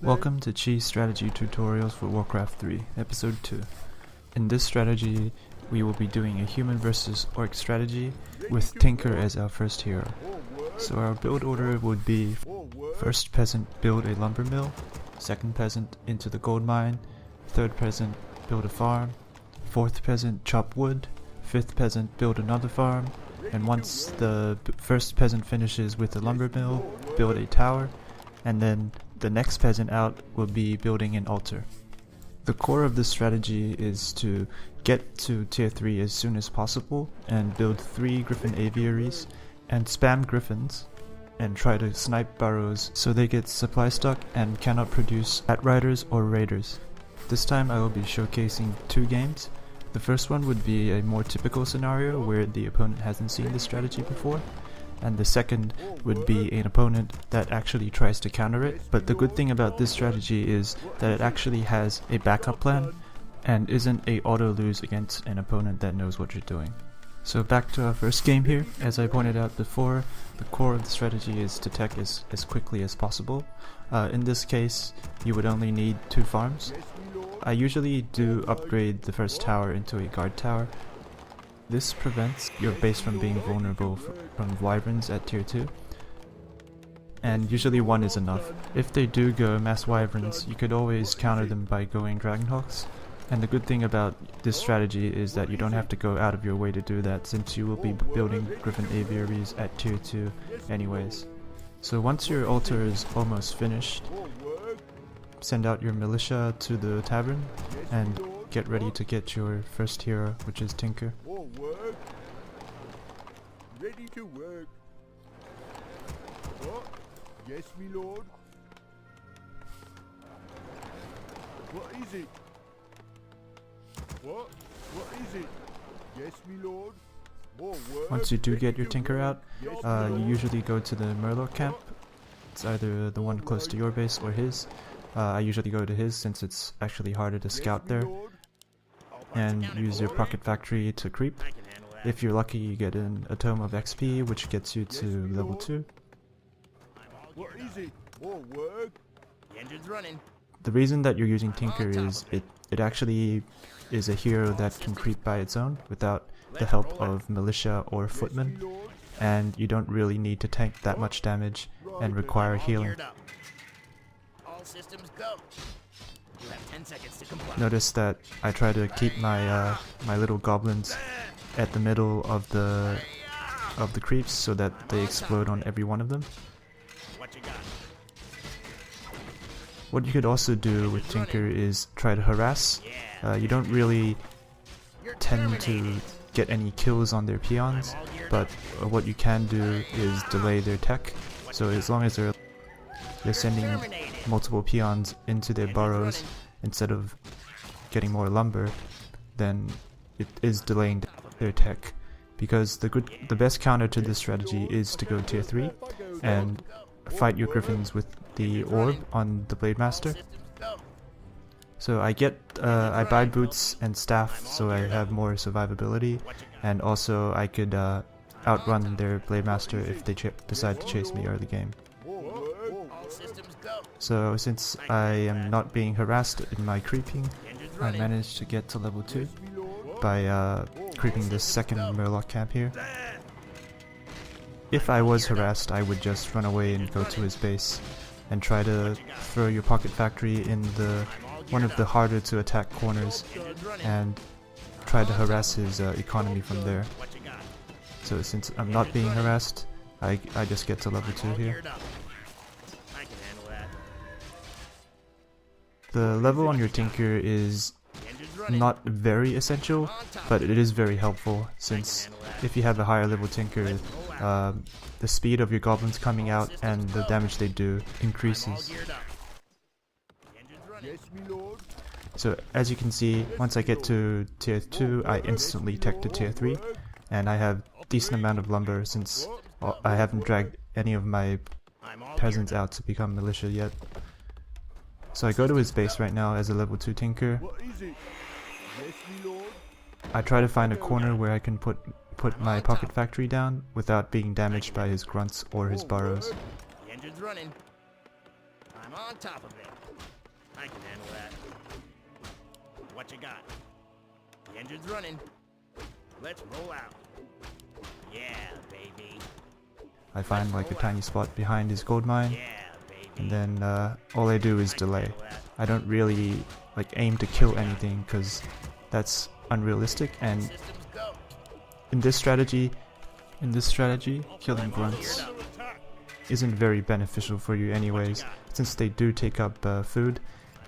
Welcome to Chi Strategy Tutorials for Warcraft 3, Episode 2. In this strategy, we will be doing a human versus orc strategy with Tinker as our first hero. So our build order would be: first peasant build a lumber mill, second peasant into the gold mine, third peasant build a farm, fourth peasant chop wood, fifth peasant build another farm, and once the first peasant finishes with the lumber mill, build a tower, and then the next peasant out will be building an altar. The core of this strategy is to get to tier 3 as soon as possible and build 3 griffin aviaries and spam griffins and try to snipe burrows so they get supply stuck and cannot produce riders or raiders. This time I will be showcasing 2 games. The first one would be a more typical scenario where the opponent hasn't seen this strategy before, and the second would be an opponent that actually tries to counter it. But the good thing about this strategy is that it actually has a backup plan and isn't a auto lose against an opponent that knows what you're doing. So back to our first game here. As I pointed out before, the core of the strategy is to tech as quickly as possible. In this case, you would only need 2 farms. I usually do upgrade the first tower into a guard tower. This prevents your base from being vulnerable from wyverns at tier 2, and usually 1 is enough. If they do go mass wyverns, you could always counter them by going dragonhawks, and the good thing about this strategy is that you don't have to go out of your way to do that, since you will be building griffin aviaries at tier 2 anyways. So once your altar is almost finished, send out your militia to the tavern and get ready to get your first hero, which is Tinker. Ready to work. What? Yes, me lord. What is it? What? What is it? Yes, me lord. More work. Once you do get your Tinker out, you usually go to the Murloc camp. It's either the one close to your base or his. I usually go to his since it's actually harder to scout there, and use your pocket factory to creep. If you're lucky, you get a tome of XP, which gets you to level 2. What is it? More work. The engine's running. The reason that you're using Tinker is it actually is a hero that can creep by its own without the help of militia or footmen, and you don't really need to tank that much damage and require healing. All systems go. You have 10 seconds to comply. Notice that I try to keep my my little goblins at the middle of the creeps so that they explode on every one of them. What you got? What you could also do with Tinker is try to harass. You don't really tend to get any kills on their peons, but what you can do is delay their tech. So as long as they're sending multiple peons into their burrows instead of getting more lumber, then it is delaying their tech. Because the best counter to this strategy is to go tier 3 and fight your griffins with the orb on the Blade Master. So I buy boots and staff so I have more survivability, and also I could outrun their Blade Master if they decide to chase me early game. So since I am not being harassed in my creeping, I managed to get to level 2 by creeping this second Murloc camp here. If I was harassed, I would just run away and go to his base and try to throw your pocket factory in one of the harder to attack corners and try to harass his economy from there. So since I'm not being harassed, I just get to level 2 here. The level on your Tinker is not very essential, but it is very helpful, since if you have a higher level Tinker, the speed of your goblins coming out and the damage they do increases. So as you can see, once I get to tier 2, I instantly tech to tier 3, and I have a decent amount of lumber since I haven't dragged any of my peasants out to become militia yet. So I go to his base right now as a level 2 Tinker. I try to find a corner where I can put my pocket factory down without being damaged by his grunts or his burrows. The engine's running. I'm on top of it. I can handle that. What you got? The engine's running. Let's roll out. Yeah, baby. I find like a tiny spot behind his gold mine, Yeah, baby. and then all I do is delay. I don't really like aim to kill anything because that's unrealistic, and Systems go. in this strategy, killing grunts isn't very beneficial for you anyways, since they do take up food,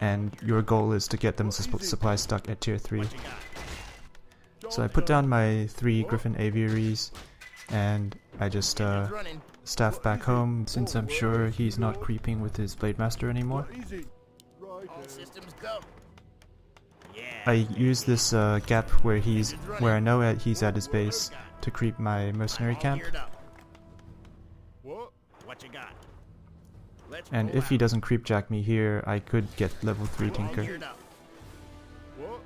and your goal is to get them supply stuck at tier 3. What you got? So I put down my 3 Griffin aviaries, and I just Engine's running. staff back home, since I'm sure he's not creeping with his Blade Master anymore. Easy. Right. All systems go. Yeah. I use this gap where I know he's at his base to creep my mercenary All camp, geared up. What? What you got? Let's and roll if he out. doesn't creep jack me here, I could get level 3 All Tinker. geared up. What?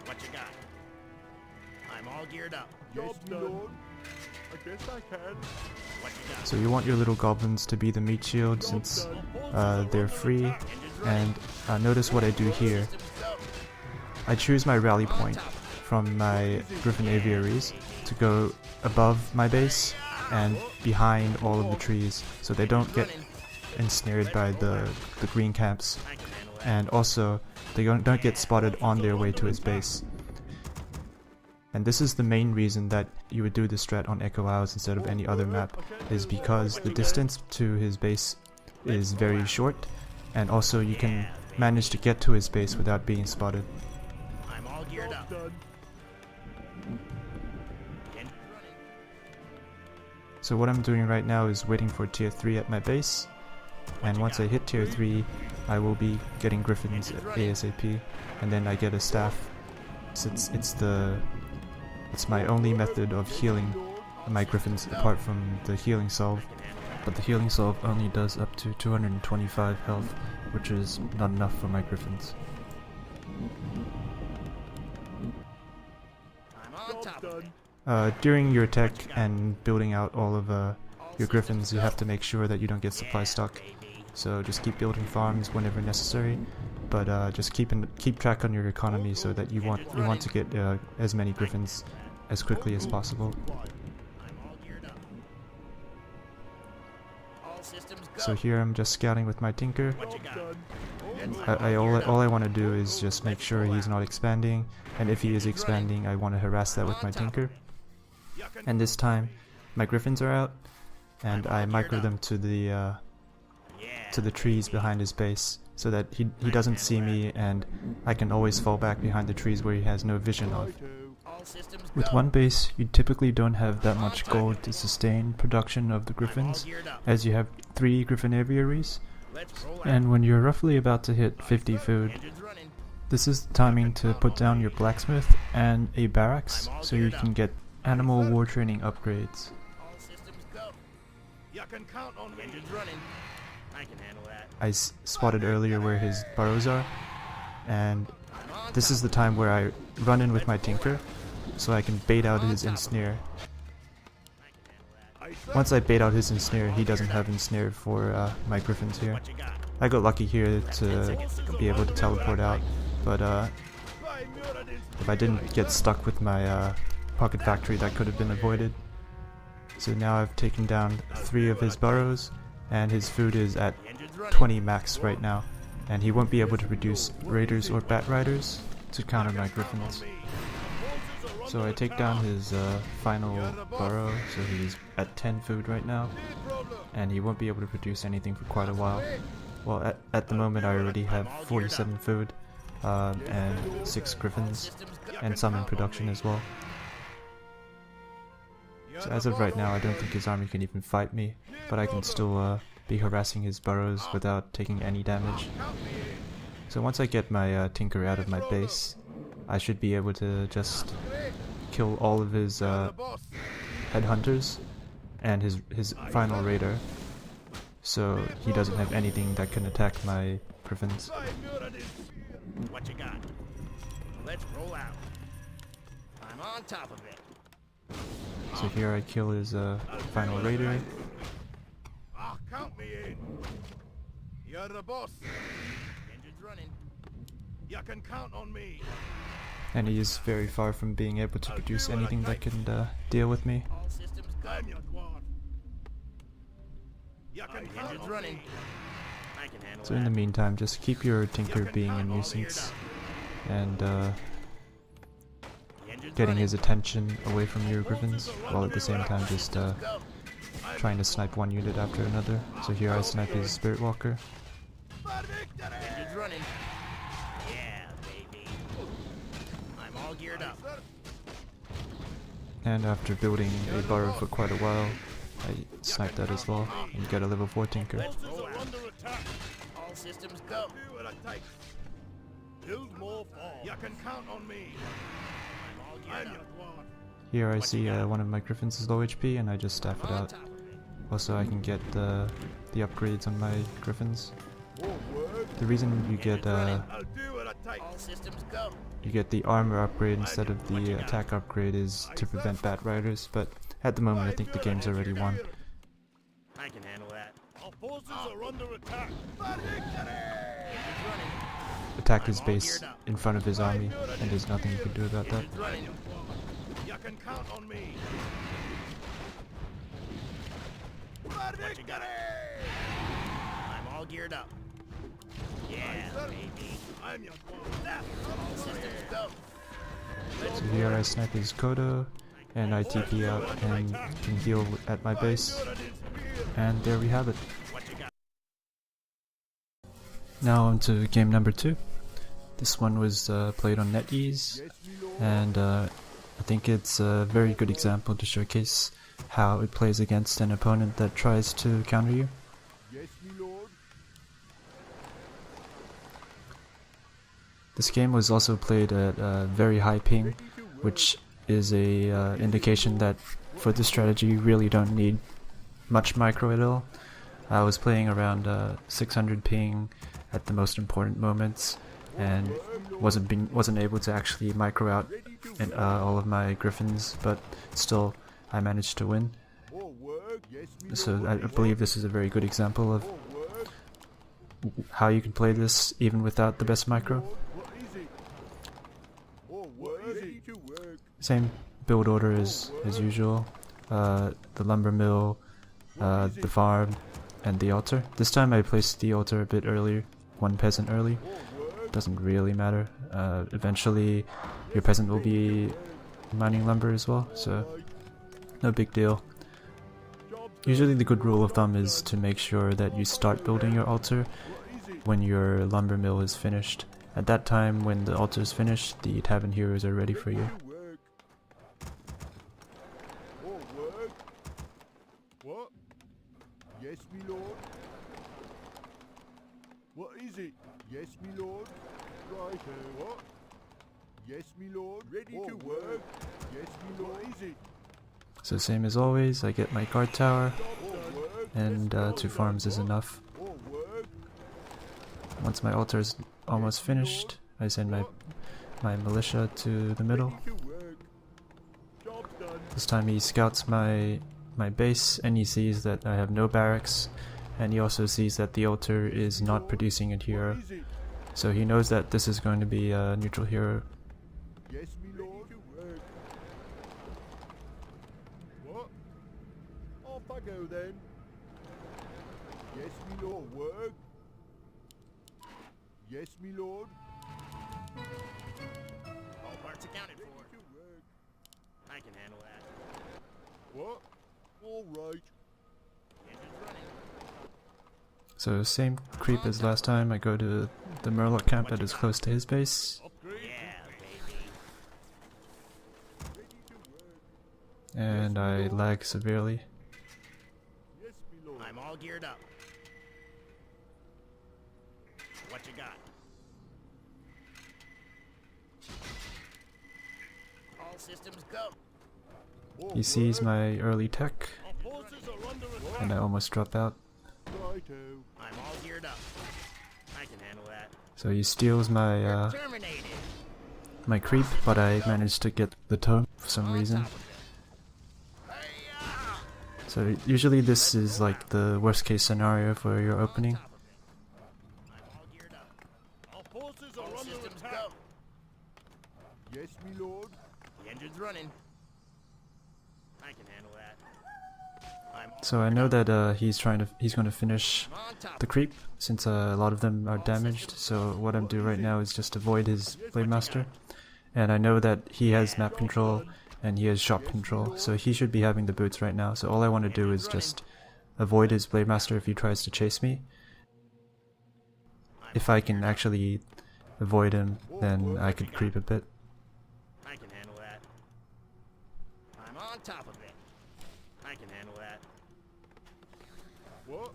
What you got? I'm all geared up. Yes, my lord. I guess I can. What you got? So you want your little goblins to be the meat shield, since they're free, Engine's running. and notice what I do here. Systems go. I choose my rally point from my Griffin aviaries to go above my base and behind all of the trees, so they don't get ensnared by the green camps, I can handle that. and also they don't get spotted on their way to his base. And this is the main reason that you would do this strat on Echo Isles instead of any other map, is because the distance to his base is very short, and also you can manage to get to his base without being spotted. I'm all geared up. Done. Engine's running. So what I'm doing right now is waiting for tier 3 at my base, and once I hit tier 3 I will be getting Gryphons ASAP, and then I get a staff, since it's my only method of healing my Gryphons apart from the healing salve. But the healing salve only does up to 225 health, which is not enough for my Gryphons. I'm on top Job of it. done. During your tech and building out all of your Gryphons, you have to make sure that you don't get supply stuck. So just keep building farms whenever necessary, but just keep track on your economy so that you want to get as many Gryphons as quickly as possible. I'm all geared up. All systems go. So here I'm just scouting with my Tinker. What you got? Done. All I want to do is just make sure he's not expanding, and if he is expanding, I want to harass that with my Tinker. And this time, my Gryphons are out, and I micro them to the trees behind his base, so that he doesn't see me, and I can always fall back behind the trees where he has no vision of. Righto. All systems With go. one base, you typically don't have that much gold to sustain production of the I'm all Gryphons, geared up. as you have 3 Griffin aviaries, Let's roll out. and when you're roughly about to hit 50 food, Engine's running. this is the timing to put down your blacksmith and a barracks, so you can get animal war training upgrades. All systems go. You can count on me. Engine's running. I can handle that. I spotted earlier where his burrows are, and I'm on this is the time where I run in with my Tinker, so I can bait out his ensnare. Once I bait out his ensnare, he doesn't have ensnare for my Gryphons here. What you got? I got lucky here to be able to teleport out, but if I didn't get stuck with my pocket factory, that could have been avoided. So now I've taken down 3 of his burrows, and his food is at Engine's running. 20 max right now, and he won't be able to reduce raiders or bat riders to counter my Gryphons. So I take down his final burrow, so he's at 10 food right now, and he won't be able to produce anything for quite a while. Well, at the moment I already have 47 food, and 6 Gryphons, and some in production as well. So as of right now I don't think his army can even fight me, but I can still be harassing his burrows without taking any damage. So once I get my Tinker out of my base, I should be able to just kill all of his headhunters and his final raider, so he doesn't have anything that can attack my Gryphons. What you got? Let's roll out. I'm on top of it. So here I kill his final raider, Count me in. You're the boss. Engine's running. You can count on me. and he is very far from being able to produce anything that can deal with me. All systems go. I'm your dwarf. You can count on running. I can handle So in the meantime, just keep your Tinker being a nuisance and getting his attention away from your Gryphons, while at the same time just trying to snipe one unit after another. So here I snipe his Spirit Walker. Engine's running. Yeah, baby. I'm all geared up. And after building a burrow for quite a while, I snipe that as well and get a level 4 Tinker. Let's roll out. All systems go. Do what it takes. Build more fall. You can count on me. I'm all geared up. Here I see one of my Gryphons is low HP and I just staff it out. Also I can get the upgrades on my Gryphons. The reason you get All systems go. you get the armor upgrade instead of the attack upgrade is to prevent Bat Riders, but at the moment I think the game's already won. I can handle that. Our forces are under attack. Engine's running. Attack his base in front of his army, and there's nothing you can do about that. Engine's running. You can count on me. What you got? I'm all geared up. Yeah, baby. I'm your all systems go. So here I snipe his Kodo, and I TP out and can heal at my base. And there we have it. What you got? Now on to game number 2. This one was played on NetEase, and I think it's a very good example to showcase how it plays against an opponent that tries to counter you. Yes, my lord. This game was also played at very high ping, which is a indication that for this strategy you really don't need much micro at all. I was playing around 600 ping at the most important moments, and wasn't able to actually micro out all of my Gryphons, but still I managed to win. So I believe this is a very good example of how you can play this even without the best micro. Same build order as usual. The lumber mill, the farm, and the altar. This time I placed the altar a bit earlier, one peasant early. Doesn't really matter. Eventually your peasant will be mining lumber as well, so no big deal. Usually the good rule of thumb is to make sure that you start building your altar when your lumber mill is finished. At that time, when the altar is finished, the tavern heroes are ready for you. What? Yes, my lord. What is it? Yes, my lord. Right, what? Yes, my lord. Ready to work. Yes, my lord. What is it? So same as always, I get my guard tower, and 2 farms is enough. Once my altar is almost finished, I send my militia to the middle. This time he scouts my base, and he sees that I have no barracks, and he also sees that the altar is not producing a hero. So he knows that this is going to be a neutral hero. Yes, my lord. What? Off I go then. Yes, my lord. Work. Yes, my lord. All parts accounted for. I can handle that. What? All right. Engine's running. So same creep as last time, I go to the Murloc camp that is close to his base, Yeah, baby. and I lag severely. Yes, my lord. I'm all geared up. What you got? All systems go. He sees my early tech, Our forces are under attack. and I almost drop out. Righto. I'm all geared up. I can handle that. So he steals my Terminated. my creep, but I managed to get the tome for some reason. So usually this is like the worst case scenario for your opening. I'm all geared up. forces All are under systems attack. go. Yes, me lord. The engine's running. I can handle that. So I know that he's going to finish I'm on top. the creep since a lot of them are damaged. So what I'm doing right now is just avoid his Blade Master, and I know that he has map control and he has shop control, so he should be having the boots right now. So all I want to do is just avoid his Blade Master if he tries to chase me. If I can actually avoid him, then I could creep a bit. I can handle that. I'm on top of it. I can handle that. What?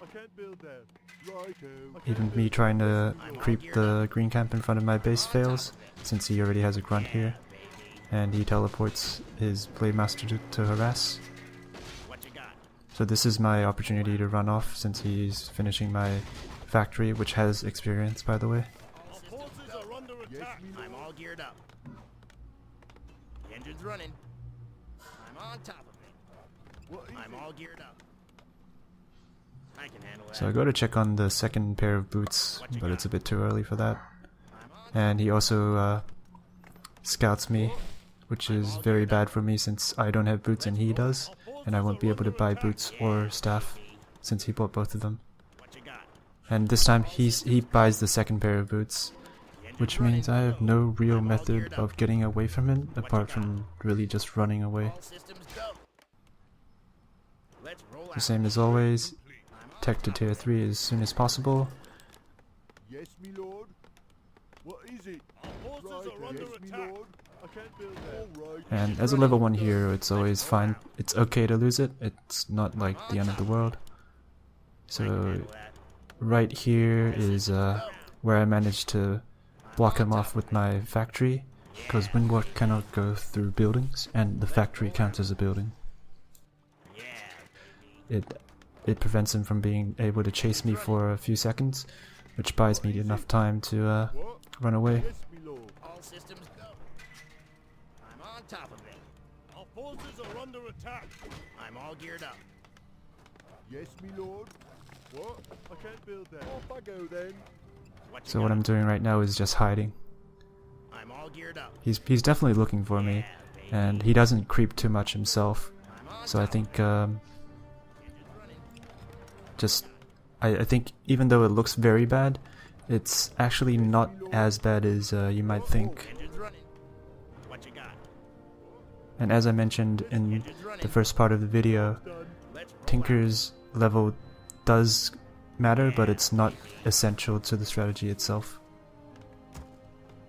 I can't build there. Righto. Even me trying to creep the green camp in front of my base fails, since he already has a grunt here, and he teleports his Blade Master to harass. What you got? So this is my opportunity to run off since he's finishing my factory, which has experience, by the way. Our forces are under attack. I'm all geared up. The engine's running. I'm on top of it. What is I'm it? all geared up. I can handle that. So I go to check on the second pair of boots, but it's a bit too early for that. I'm on. And he also scouts me, which is very bad for me since I don't have boots and he does, and I won't be able to buy boots or staff since he bought both of them. What you got? And this time he buys the second pair of boots, which means I have no real method of getting away from him apart from really just running away. All systems go. Let's roll The out. same as always, tech to tier 3 as soon as possible. Yes, me lord. What is it? Our forces are under attack. I can't build there. All right. And as a level 1 hero, it's always fine. It's okay to lose it. It's not like the end of the world. So Handle that. right here is where I managed to block him off with my factory, because Windwalk cannot go through buildings, and the factory counts as a building. Yeah. It prevents him from being able to chase me for a few seconds, which buys me enough time to What? run away. Yes, me lord. All systems go. I'm on top of it. Our forces are under attack. I'm all geared up. Yes, me lord. What? I can't build there. Off I go then. What you So what got? I'm doing right now is just hiding. I'm all geared up. He's definitely looking for me, and he doesn't creep too much himself. I'm on So I top. think Engine's running. just I think even though it looks very bad, it's actually not as bad as you might think. Engine's running. What you got? And as I mentioned in Engine's running. the first part of the video, Done. Let's roll Tinker's level does matter, but it's not essential to the strategy itself.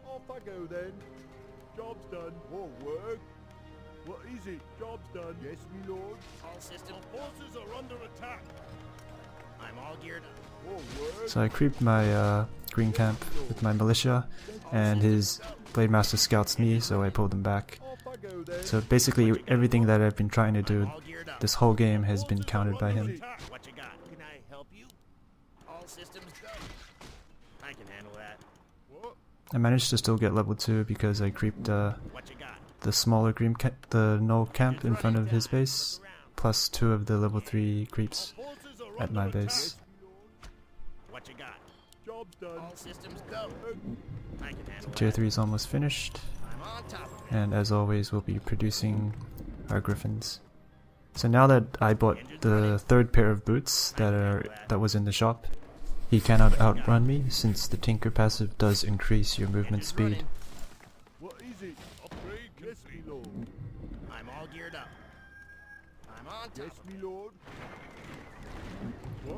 Off I go then. Job's done. More work. What is it? Job's done. Yes, me lord. out. All systems. Our forces are under attack. I'm all geared up. More work. So I creeped my green camp with my militia, and his Blade Master scouts me, so I pulled him back. Off I go then. So basically everything that I've been trying to do All geared up. this whole game has been countered by him. What you got? Can I help you? All systems go. I can handle that. What? I managed to still get level 2 because I creeped What you got? the smaller the null camp in front of his base, plus 2 of the level 3 creeps Forces are at under my attack. base. What you got? Job's done. All systems go. I can handle Tier that. 3 is almost finished, I'm on top of it. and as always we'll be producing our Gryphons. So now that I bought the third pair of boots that was in the shop, he cannot outrun me since the Tinker passive does increase your movement speed. What is it? Upgrade. Yes, me lord. I'm all geared up. I'm on top Yes, of me it. lord.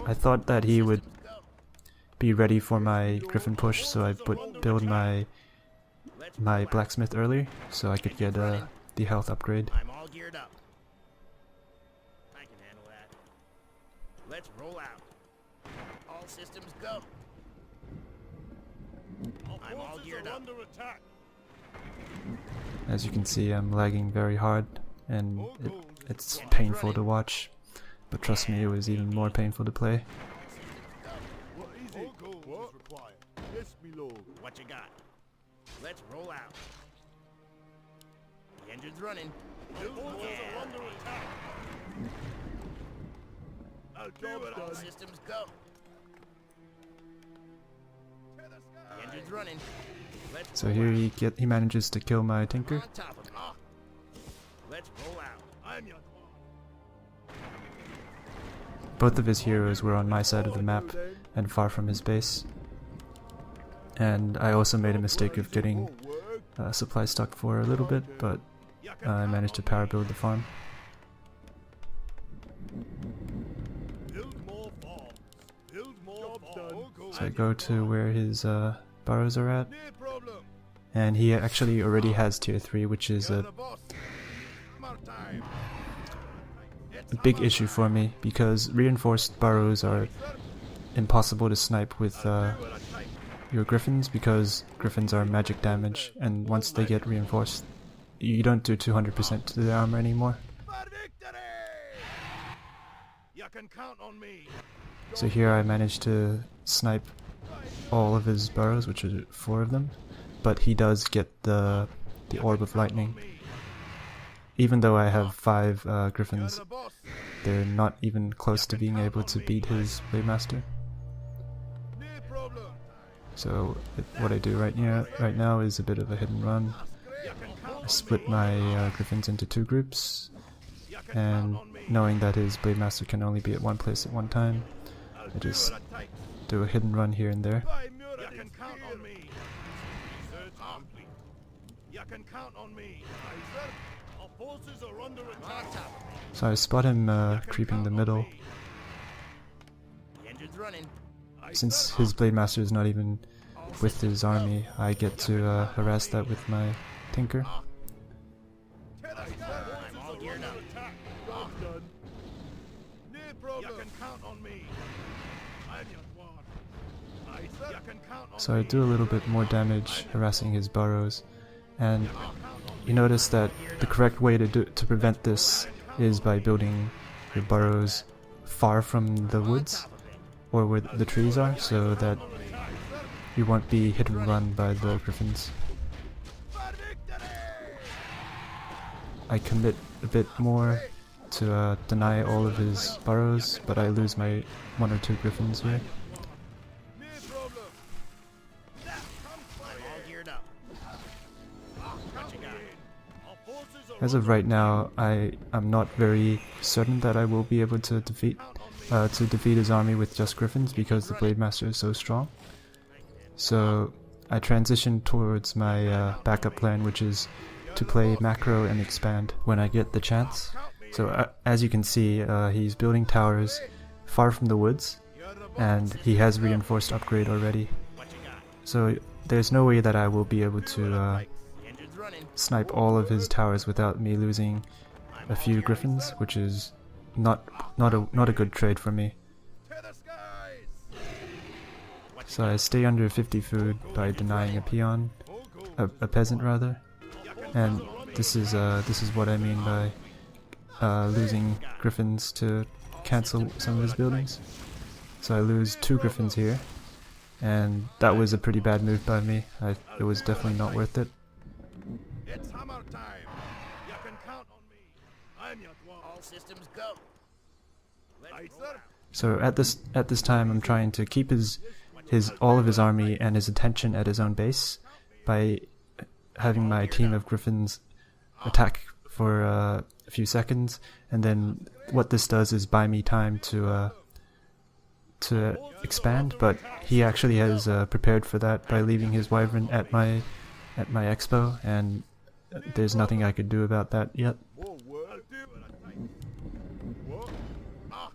I thought that he would Systems go. be ready for my Griffin push, so I build my Let's my roll out. blacksmith early so I could get the health upgrade. I'm all geared up. I can handle that. Let's roll out. All systems go. I'm all geared up. Under attack. As you can see, I'm lagging very hard, and it's painful to watch. But trust me, it was even more painful to play. What is it? What? Required. Yes, me lord. What you got? Let's roll out. The engine's running. Forces are under attack. I'll do it. All systems go. running. Let's So roll here out. he manages to kill my tinker. On top of it. Let's roll out. I'm your Both of his heroes were on my side of the map and far from his base. And I also made a mistake of getting supply stuck for a little bit, but I managed to power build the farm. Build more farms. Build more farms. So I go to where his burrows are at, No problem. and he actually already has tier 3, which is You're a the boss. Hammer time. big issue for me, because reinforced burrows are impossible to snipe with your Gryphons, because Gryphons are magic damage, and once they get reinforced, you don't do 200% to their armor anymore. For victory! You can count on me. So here I managed to snipe all of his burrows, which are 4 of them, but he does get the orb of lightning. Even though I have 5 Gryphons, The boss. they're not even close to being able to beat his Blade Master. No problem. So what I do right now is a bit of a hit and run. I split my Gryphons into 2 groups, and knowing that his Blade Master can only be at one place at one time, I just do a hit and run here and there. You can count on me. Research complete. You can count on me. Our forces are under attack. So I spot him creeping the middle. The engine's running. Since his Blade Master is not even with his army, I get to harass that with my Tinker. I'm all geared up. Job done. No problem. You can count on me. I'm your squad. You can count on So I do a little bit more damage harassing his burrows, and you notice that the correct way to prevent this is by building your burrows far from the woods or where the trees are, so that you won't be hit and run by the Gryphons. I commit a bit more to deny all of his burrows, but I lose my 1 or 2 Gryphons here. No problem. I'm all geared up. What you got? Our forces are As of right now, I'm not very certain that I will be able to defeat his army with just Gryphons, because the Blade Master is so strong. So I transitioned towards my backup plan, which is to play macro and expand when I get the chance. So as you can see, he's building towers far from the woods, and he has reinforced upgrade already. What you got? So there's no way that I will be able to The engine's running. snipe all of his towers without me losing a few Gryphons, which is not a good trade for me. to the skies. So I stay under 50 food by denying a peon, a peasant rather, and this is what I mean by losing Gryphons to cancel some of his buildings. So I lose 2 Gryphons here, and that was a pretty bad move by me. It was definitely not worth it. It's hammer time. You can count on me. I'm your dwarf. All systems go. Let's Aye, roll sir. out. So at this time, I'm trying to keep all of his army and his attention at his own base by having my team of Gryphons attack for a few seconds, and then what this does is buy me time to expand. But he actually has prepared for that by leaving his wyvern at my expo, and there's nothing I could do about that yet. More work. What?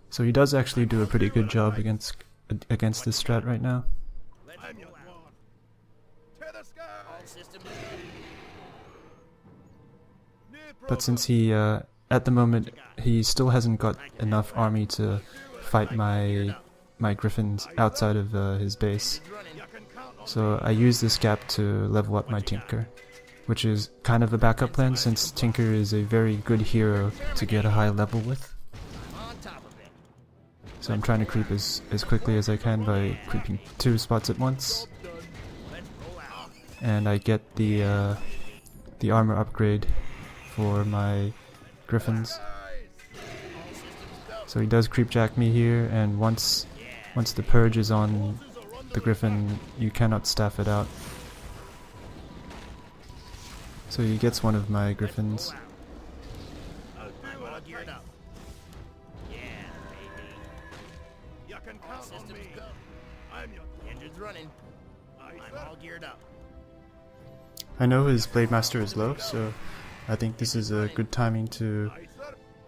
So he does actually do a pretty good job against this strat right now. Let's I'm your roll out. dwarf. To the All skies. systems No But problem. since he, at the moment, he still hasn't got enough army to fight my Gryphons outside of his base, running. You can count on so I use this gap to level up my Tinker, which is kind of a backup plan since Tinker is a very good hero to get a high level with. On top of it. So I'm trying to creep as quickly as I can by creeping 2 spots at once, Let's roll out. and I get the armor upgrade for my Gryphons. skies. All systems go. So he does creep jack me here, and once the purge is on the Griffin, you cannot staff it out. So he gets one of my Griffins. I'm all geared up. Yeah, baby. You can count on me. Go. I'm your engine's running. I'm all geared up. I know his Blade Master is low, so I think this is a good timing to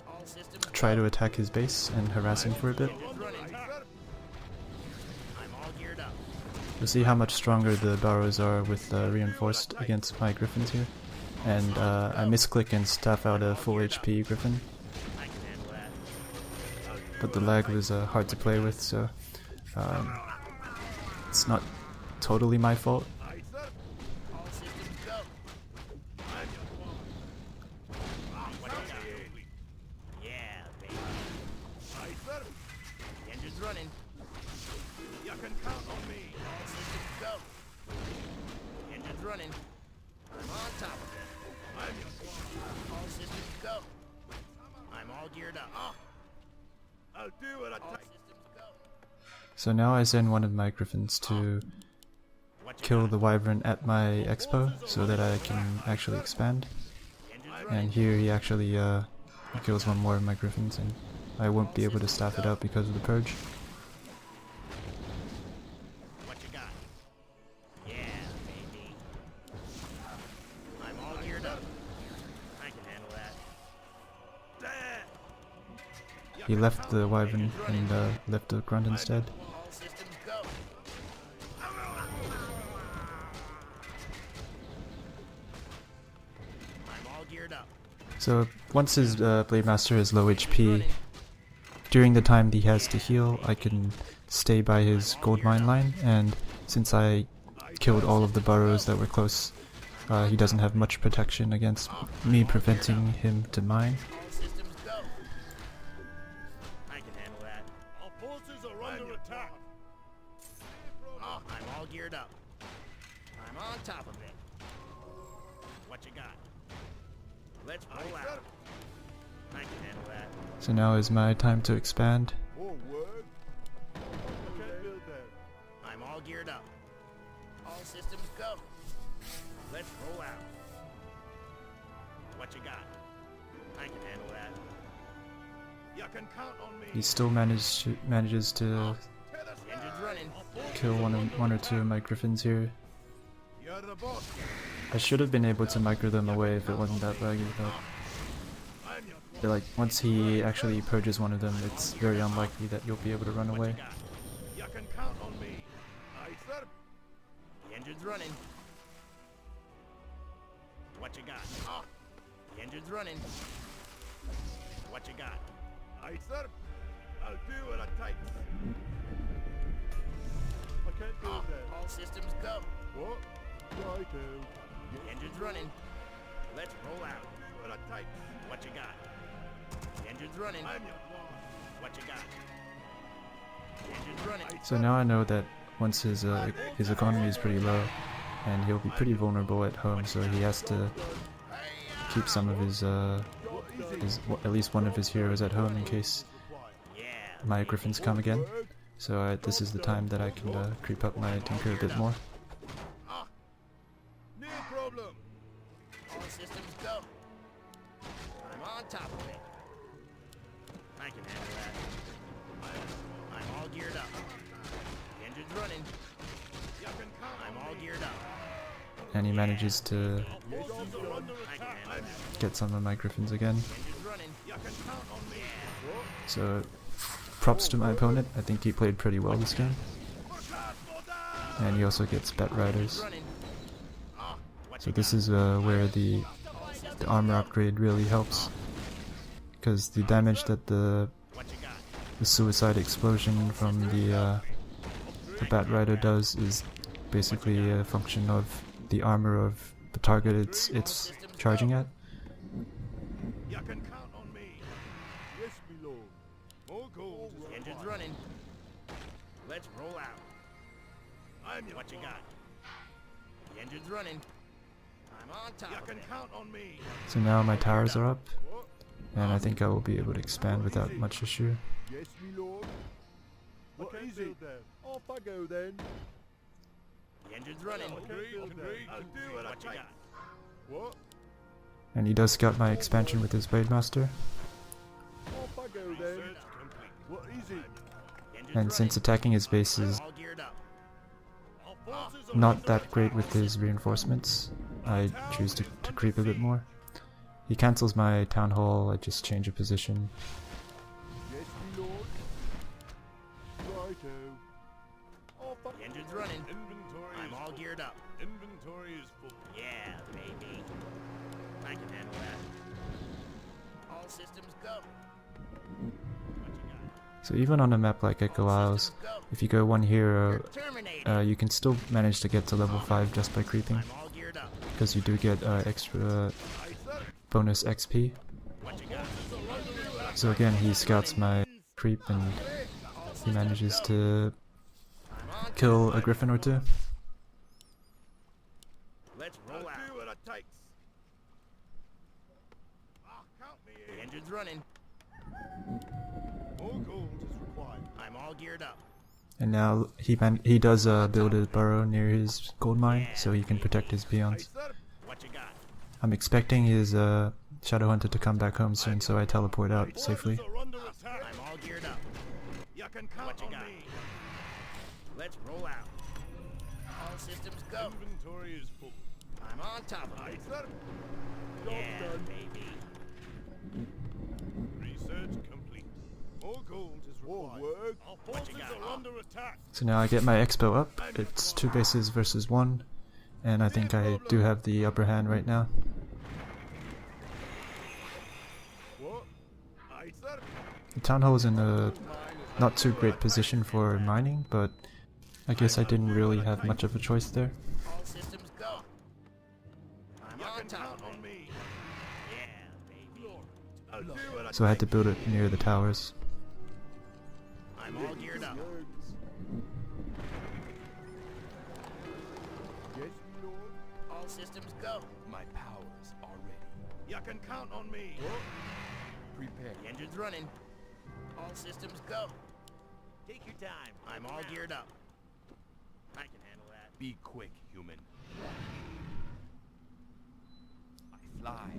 All systems try to attack his base and harass him for a bit. engine's running. I'm all geared up. You'll see how much stronger the Barrows are with reinforced against my Griffins here. And I misclick and staff out a full HP Griffin, I can handle that. but the lag was hard to play with, so it's not totally my fault. All systems go. I'm your what you got? Yeah, baby. The engine's running. You can count on me. All systems go. The engine's running. I'm on top of it. I'm your all systems go. I'm all geared up. I'll do what I all systems go. So now I send one of my Griffins to What you kill got? the Wyvern at my expo so that I can actually expand. The engine's running. And here he actually kills one more of my Griffins, and I won't be able to staff it out because of the purge. What you got? Yeah, baby. I'm all geared up. I can handle that. He left the Wyvern and left the Grunt instead. All systems go. I'm all geared up. So once his Blade Master is low HP, during the time he has to heal, I can stay by his gold mine line, and since I killed all of the burrows that were close, he doesn't have much protection against me preventing him to mine. All systems go. I can handle that. Our forces are under attack. I'm all geared up. I'm on top of it. What you got? Let's roll out. I can handle that. So now is my time to expand. Forward. Okay, build that. I'm all geared up. All systems go. Let's roll out. What you got? I can handle that. You can count on me. He still manages to Engine's running. kill one or two of my Griffins here. You're the boss. I should have been able to micro them away if it wasn't that laggy, but like once he actually purges one of them, it's very unlikely that you'll be able to run away. You can count on me. Aye, sir. The engine's running. What you got? The engine's running. What you got? Aye, sir. I'll do what it takes. I can't build that. All systems go. What? Righto. The engine's running. Let's roll out. What it takes. What you got? The engine's running. I'm your boss. What you got? The engine's running. So now I know that once his economy is pretty low, and he'll be pretty vulnerable at home, so he has to keep some of his at least one of his heroes at home in case Yeah. my Griffins come again. So this is the time that I can creep up my Tinker a bit more. No problem. All systems go. I'm on top of it. I can handle that. I'm all geared up. The engine's running. I'm all geared up. And he manages to I can handle that. get some of my Griffins again. Engine's running. You can count on me. So props to my opponent. I think he played pretty well this game. And he also gets Bat Riders. Running. So this is where the armor upgrade really helps, because the damage that the suicide explosion from the Bat Rider does is basically a function of the armor of the target it's charging at. You can count on me. Yes, my lord. More gold. The engine's running. Let's roll out. I'm what you got. The engine's running. I'm on top. You can count on me. So now my towers are up, and I think I will be able to expand without much issue. Yes, my lord. What is it? Off I go then. Engine's running. I'll do what I What you can. got? What? And he does scout my expansion with his Blade Master. Off I go then. What is it? Engine's And since attacking his base is all geared up. not that great with his reinforcements, I choose to creep a bit more. He cancels my Town Hall, I just change a position. Yes, me lord. Righto. Off I The engine's running. Inventory I'm all geared up. Inventory is full. Yeah, baby. I can handle that. All systems go. What you got? So even on a map like Echo Isles, if you go one hero, Terminated. you can still manage to get to level 5 just by creeping, I'm all geared up. because you do get extra bonus XP. What you got? So again, he scouts my creep and he manages to I'm on. kill a Griffin or two. Let's roll out. Do what it takes. Count me The in. engine's running. More gold is required. I'm all geared up. And now he does build a burrow near his gold mine, so he can protect his peons. What you got? I'm expecting his Shadow Hunter to come back home soon, so I teleport out safely. Forces are under attack. I'm all geared up. You can count What you on got? me. Let's roll out. All systems go. Inventory is full. I'm on top of Aye, it. sir. Job Yeah, done. baby. Research complete. More gold is required. More work. Our What you forces got? are under attack. So now I get my expo up. It's 2 bases versus 1, and I think I do have the upper hand right now. What? Aye, sir. The Town Hall is in a not too great position for mining, but I guess I didn't really have much of a choice there. All systems go. I'm You on can top count of on it. me. Yeah, baby. I'll do what I So I had to build it near the towers. I'm all geared up. Yes, my lord. All systems go. My powers are ready. You can count on me. What? Prepare. The engine's running. All systems go. Take your time. I'm all geared up. I can handle that. Be quick, human. I fly.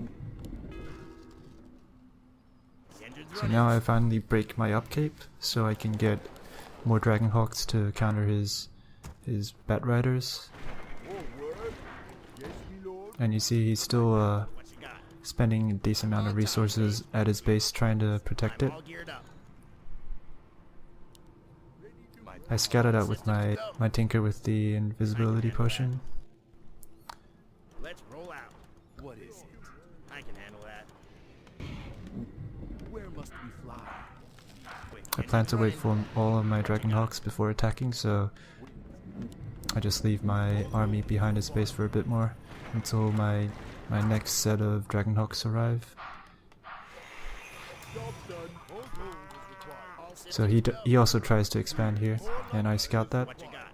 The engine's So running. now I finally break my upcape, so I can get more Dragonhawks to counter his Bat Riders. More work. Yes, my lord. And you see he's still What you got? spending a decent amount of resources at his base trying to protect I'm it. all geared up. I scouted out with my Tinker with the invisibility potion. Let's roll out. What is it? I can handle that. Where must we fly? I plan to wait for all of my Dragonhawks before attacking, so I just leave my army behind his base for a bit more until my next set of Dragonhawks arrive. Job done. More gold is required. All systems So he also tries to expand here, and I scout that, What you got?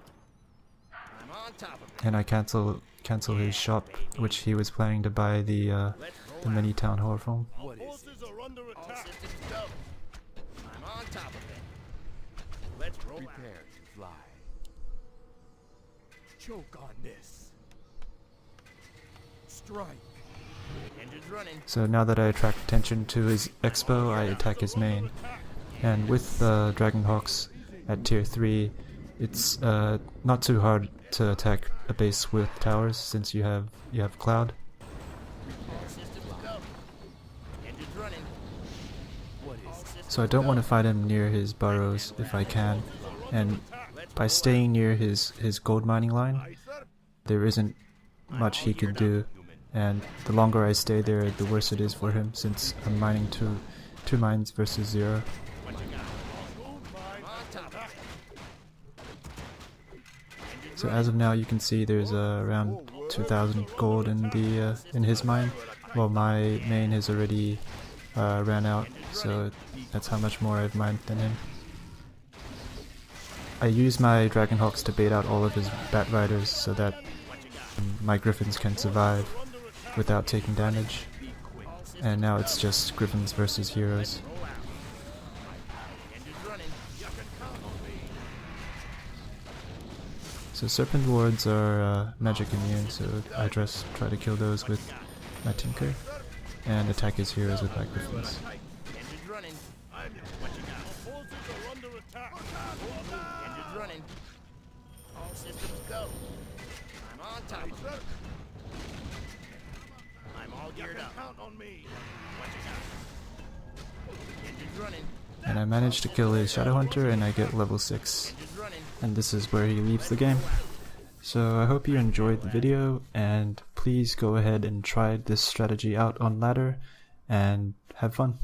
I'm on top of it. and I cancel his shop, which he was planning to buy the Let's roll mini out. Town Hall from. What is it? Are under All attack. systems go. I'm on top of it. Let's roll out. Prepare to fly. Choke on this. Strike. Engine's running. So now that I attract attention to his expo, I attack his main. And with Dragonhawks at tier 3, it's not too hard to attack a base with towers since you have Cloud. All systems go. Engine's running. What All is it? systems So I don't want to fight him near his burrows if I can, and by staying near his gold mining line, Aye, sir. there isn't much he can do, and the longer I stay there, the worse it is for him since I'm mining two mines versus 0. What you got? Gold mine. I'm on top of it. Engine's So as of now, you can see there's around 2,000 gold in the in his mine, while my main has already ran out. So that's how much more I've mined than him. I use my Dragonhawks to bait out all of his Bat Riders so that my Gryphons can survive without taking damage. And now it's just Gryphons versus heroes. roll out. Engine's running. You can count on me. So serpent wards are magic immune, so I just try to kill those with my tinker, and attack his heroes with my Gryphons. Engines running. What you got? Forces are under attack. Engines running. All systems go. I'm on top of it. I'm all geared up. Count on me. What you got? Engines running. And I managed to kill his Shadow Hunter and I get level 6. Engines running. And this is where he leaves the game. So I hope you enjoyed the video, and please go ahead and try this strategy out on ladder and have fun.